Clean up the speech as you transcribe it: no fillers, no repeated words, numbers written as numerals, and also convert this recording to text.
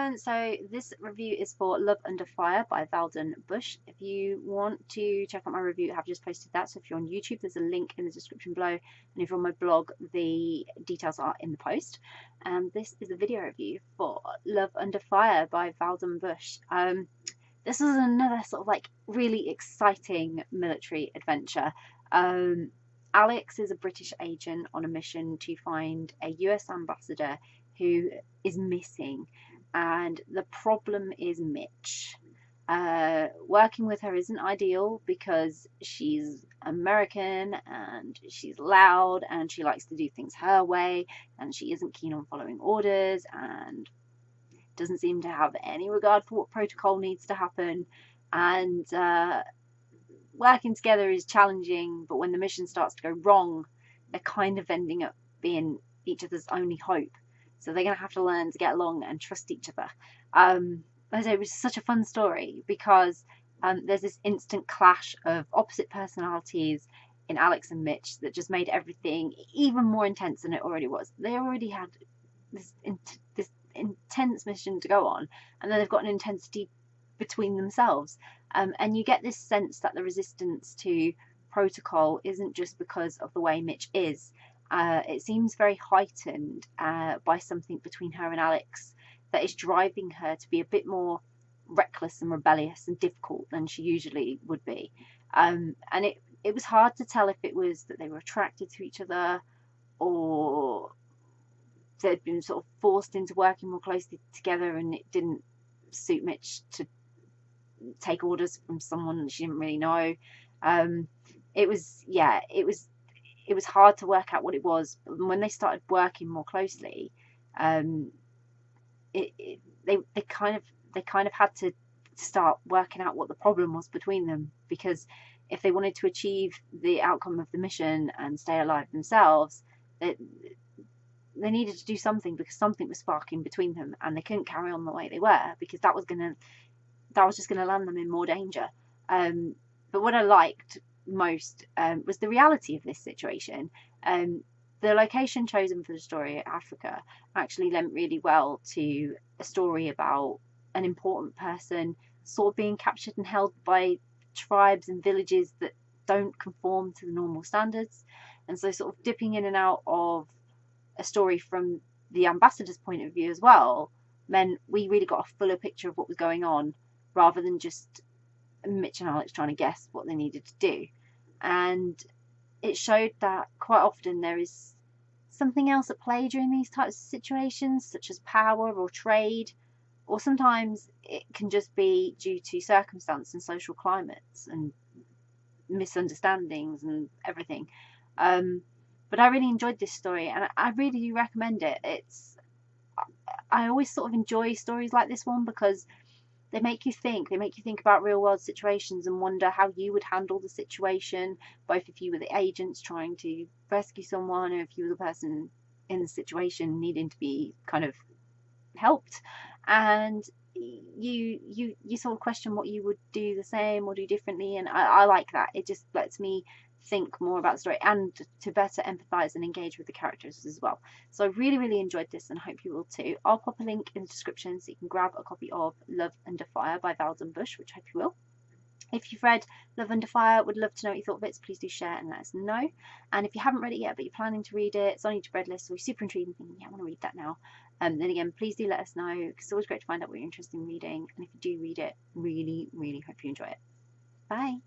everyone, so this review is for Love Under Fire by Valden. If you want to check out my review, I have just posted that. So if you're on YouTube, there's a link in the description below, and if you're on my blog, the details are in the post. And this is a video review for Love Under Fire by Valden. This is another sort of like really exciting military adventure. Alex is a British agent on a mission to find a US ambassador who is missing, and the problem is Mitch. Working with her isn't ideal because she's American and she's loud and she likes to do things her way, and she isn't keen on following orders and doesn't seem to have any regard for what protocol needs to happen. And working together is challenging, but when the mission starts to go wrong, they're kind of ending up being each other's only hope. So they're going to have to learn to get along and trust each other. It was such a fun story because there's this instant clash of opposite personalities in Alex and Mitch that just made everything even more intense than it already was. They already had this intense mission to go on, and then they've got an intensity between themselves. And you get this sense that the resistance to protocol isn't just because of the way Mitch is. It seems very heightened by something between her and Alex that is driving her to be a bit more reckless and rebellious and difficult than she usually would be. And it was hard to tell if it was that they were attracted to each other or they'd been sort of forced into working more closely together, and it didn't suit Mitch to take orders from someone she didn't really know. It was hard to work out what it was, but when they started working more closely, they kind of had to start working out what the problem was between them, because if they wanted to achieve the outcome of the mission and stay alive themselves, they needed to do something, because something was sparking between them, and they couldn't carry on the way they were, because that was just gonna land them in more danger. But what I liked most was the reality of this situation. The location chosen for the story, Africa, actually lent really well to a story about an important person sort of being captured and held by tribes and villages that don't conform to the normal standards. And so sort of dipping in and out of a story from the ambassador's point of view as well meant we really got a fuller picture of what was going on, rather than just Mitch and Alex trying to guess what they needed to do. And it showed that quite often there is something else at play during these types of situations, such as power or trade, or sometimes it can just be due to circumstance and social climates and misunderstandings and everything. But I really enjoyed this story, and I really do recommend it. I always sort of enjoy stories like this one because they make you think about real world situations and wonder how you would handle the situation, both if you were the agents trying to rescue someone, or if you were the person in the situation needing to be kind of helped, and you sort of question what you would do the same or do differently. And I like that. It just lets me think more about the story and to better empathize and engage with the characters as well. So I really enjoyed this, and I hope you will too. I'll pop a link in the description so you can grab a copy of Love Under Fire by Valden, which I hope you will. If you've read Love Under Fire, would love to know what you thought of it, so please do share and let us know. And if you haven't read it yet but you're planning to read it, it's on your read list, so you're super intrigued and thinking, yeah, I want to read that now, then again, please do let us know, because it's always great to find out what you're interested in reading. And if you do read it, really hope you enjoy it. Bye.